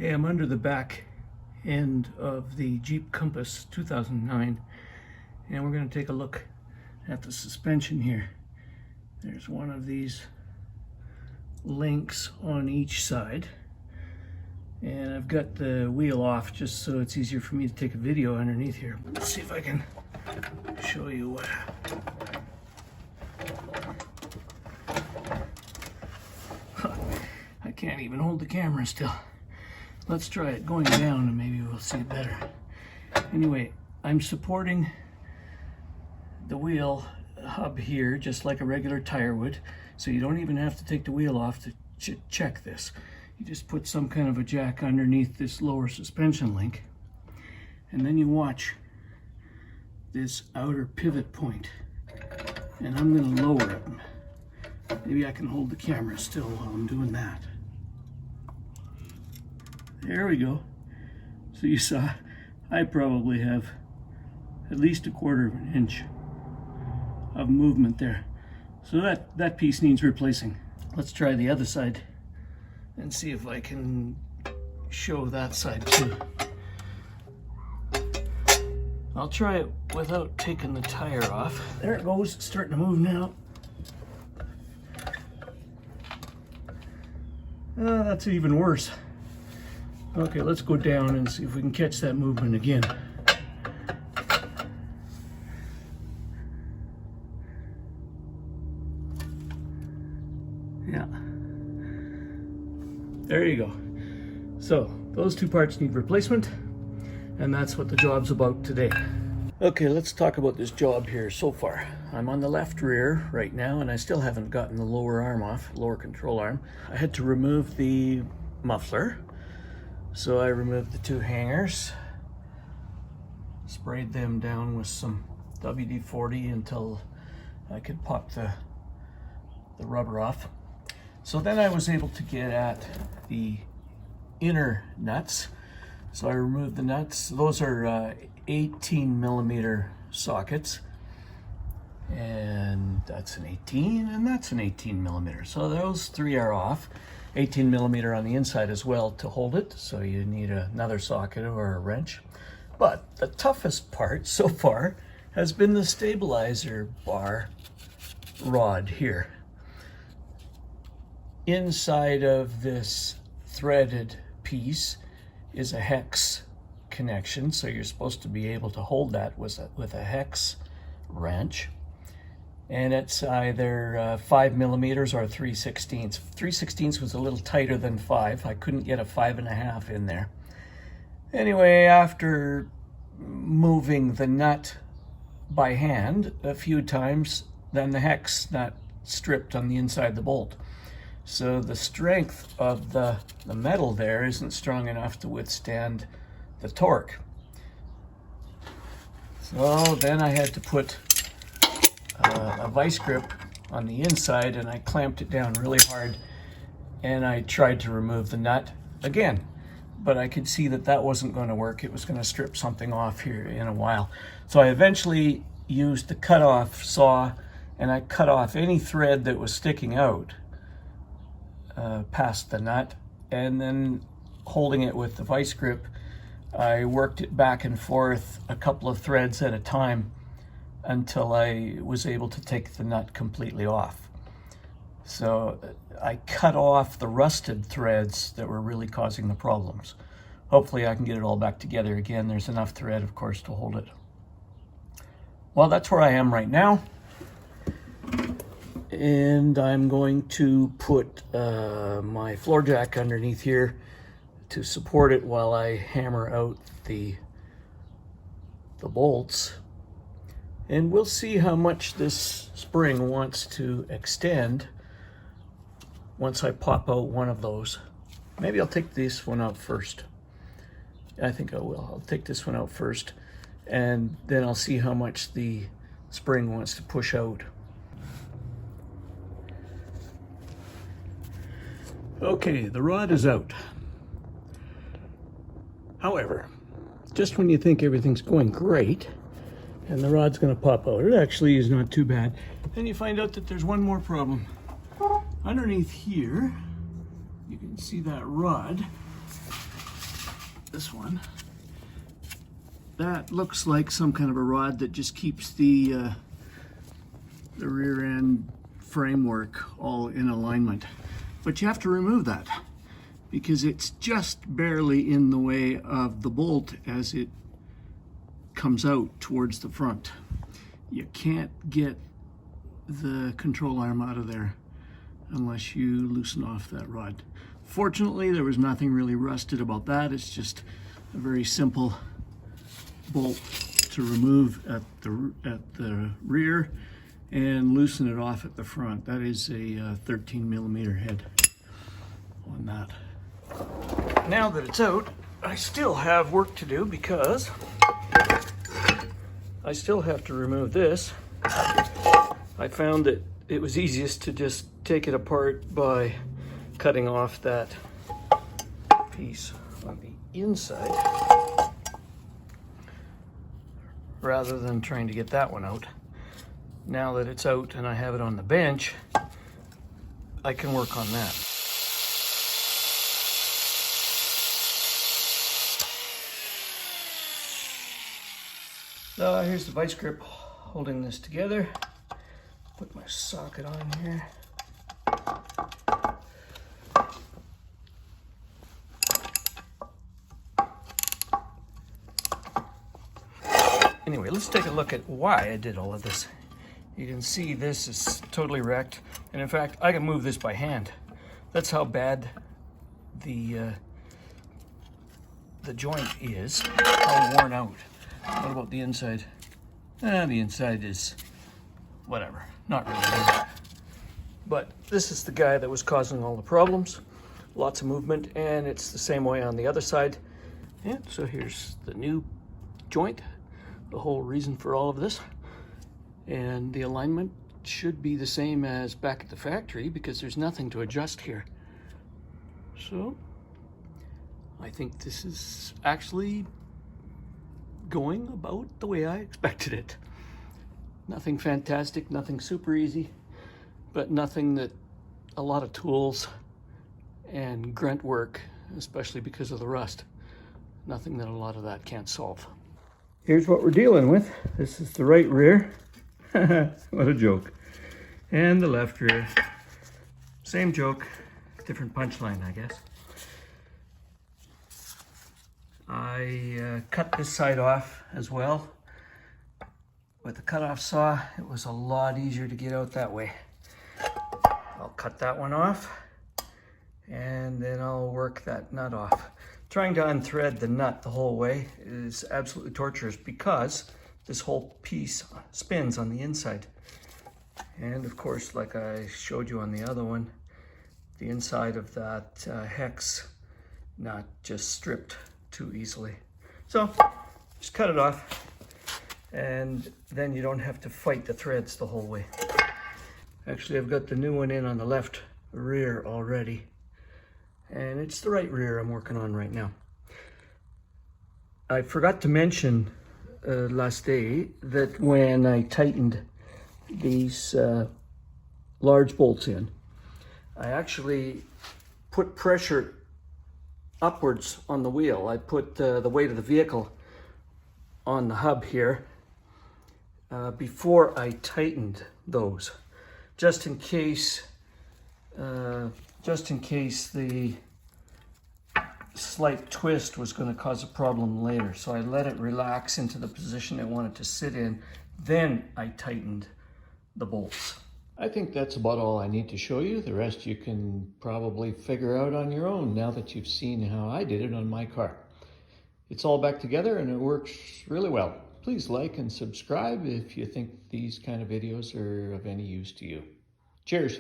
Hey, I'm under the back end of the Jeep Compass 2009, and we're going to take a look at the suspension here. There's one of these links on each side, and I've got the wheel off just so it's easier for me to take a video underneath here. Let's see if I can show you I can't even hold the camera still. Let's try it going down and maybe we'll see it better. Anyway, I'm supporting the wheel hub here just like a regular tire would, so you don't even have to take the wheel off to check this. You just put some kind of a jack underneath this lower suspension link, and then you watch this outer pivot point, and I'm going to lower it. Maybe I can hold the camera still while I'm doing that. There we go. So you saw I probably have at least 1/4 of an inch of movement there. So that piece needs replacing. Let's try the other side and see if I can show that side too. I'll try it without taking the tire off. There it goes, it's starting to move now. That's even worse. Okay, let's go down and see if we can catch that movement again. Yeah. There you go. So, those two parts need replacement, and that's what the job's about today. Okay, let's talk about this job here so far. I'm on the left rear right now, and I still haven't gotten the lower arm off, lower control arm. I had to remove the muffler. So I removed the two hangers, sprayed them down with some WD-40 until I could pop the rubber off. So then I was able to get at the inner nuts. So I removed the nuts. Those are 18 millimeter sockets, and that's an 18 and that's an 18 millimeter. So those three are off. 18 millimeter on the inside as well to hold it, so you need another socket or a wrench. But the toughest part so far has been the stabilizer bar rod here. Inside of this threaded piece is a hex connection, so you're supposed to be able to hold that with a hex wrench. And it's either 5 millimeters or 3/16. 3/16 was a little tighter than 5. I couldn't get a 5.5 in there. Anyway, after moving the nut by hand a few times, then the hex nut stripped on the inside of the bolt. So the strength of the metal there isn't strong enough to withstand the torque. So then I had to put a vice grip on the inside, and I clamped it down really hard, and I tried to remove the nut again, but I could see that that wasn't going to work. It was going to strip something off here in a while. So I eventually used the cut-off saw, and I cut off any thread that was sticking out past the nut, and then holding it with the vice grip, I worked it back and forth a couple of threads at a time until I was able to take the nut completely off. So I cut off the rusted threads that were really causing the problems. Hopefully I can get it all back together again. There's enough thread, of course, to hold it. Well, that's where I am right now. And I'm going to put my floor jack underneath here to support it while I hammer out the bolts. And we'll see how much this spring wants to extend once I pop out one of those. Maybe I'll take this one out first. I think I will. I'll take this one out first, and then I'll see how much the spring wants to push out. Okay, the rod is out. However, just when you think everything's going great, and the rod's going to pop out, it actually is not too bad. Then you find out that there's one more problem. Underneath here, you can see that rod this one. That looks like some kind of a rod that just keeps the rear end framework all in alignment. But you have to remove that because it's just barely in the way of the bolt as it comes out towards the front. You can't get the control arm out of there unless you loosen off that rod. Fortunately, there was nothing really rusted about that. It's just a very simple bolt to remove at the rear and loosen it off at the front. That is a 13 millimeter head on that. Now that it's out, I still have work to do because I still have to remove this. I found that it was easiest to just take it apart by cutting off that piece on the inside rather than trying to get that one out. Now that it's out and I have it on the bench, I can work on that. Here's the vice grip holding this together. Put my socket on here. Anyway, let's take a look at why I did all of this. You can see this is totally wrecked. And in fact, I can move this by hand. That's how bad the joint is, how worn out. What about the inside? The inside is whatever, not really bad. But this is the guy that was causing all the problems. Lots of movement, and it's the same way on the other side. And so here's the new joint, the whole reason for all of this. And the alignment should be the same as back at the factory because there's nothing to adjust here. So I think this is actually going about the way I expected it. Nothing fantastic, nothing super easy, but nothing that a lot of tools and grunt work, especially because of the rust, nothing that a lot of that can't solve. Here's what we're dealing with. This is the right rear. What a joke. And the left rear. Same joke, different punchline, I guess. I cut this side off as well. With the cutoff saw, it was a lot easier to get out that way. I'll cut that one off, and then I'll work that nut off. Trying to unthread the nut the whole way is absolutely torturous because this whole piece spins on the inside. And of course, like I showed you on the other one, the inside of that hex not just stripped too easily. So just cut it off, and then you don't have to fight the threads the whole way. Actually, I've got the new one in on the left rear already, and it's the right rear I'm working on right now. I forgot to mention last day that when I tightened these large bolts in, I actually put pressure upwards on the wheel. I put the weight of the vehicle on the hub here before I tightened those, just in case the slight twist was going to cause a problem later. So I let it relax into the position I wanted to sit in, then I tightened the bolts. I think that's about all I need to show you. The rest you can probably figure out on your own now that you've seen how I did it on my car. It's all back together and it works really well. Please like and subscribe if you think these kind of videos are of any use to you. Cheers.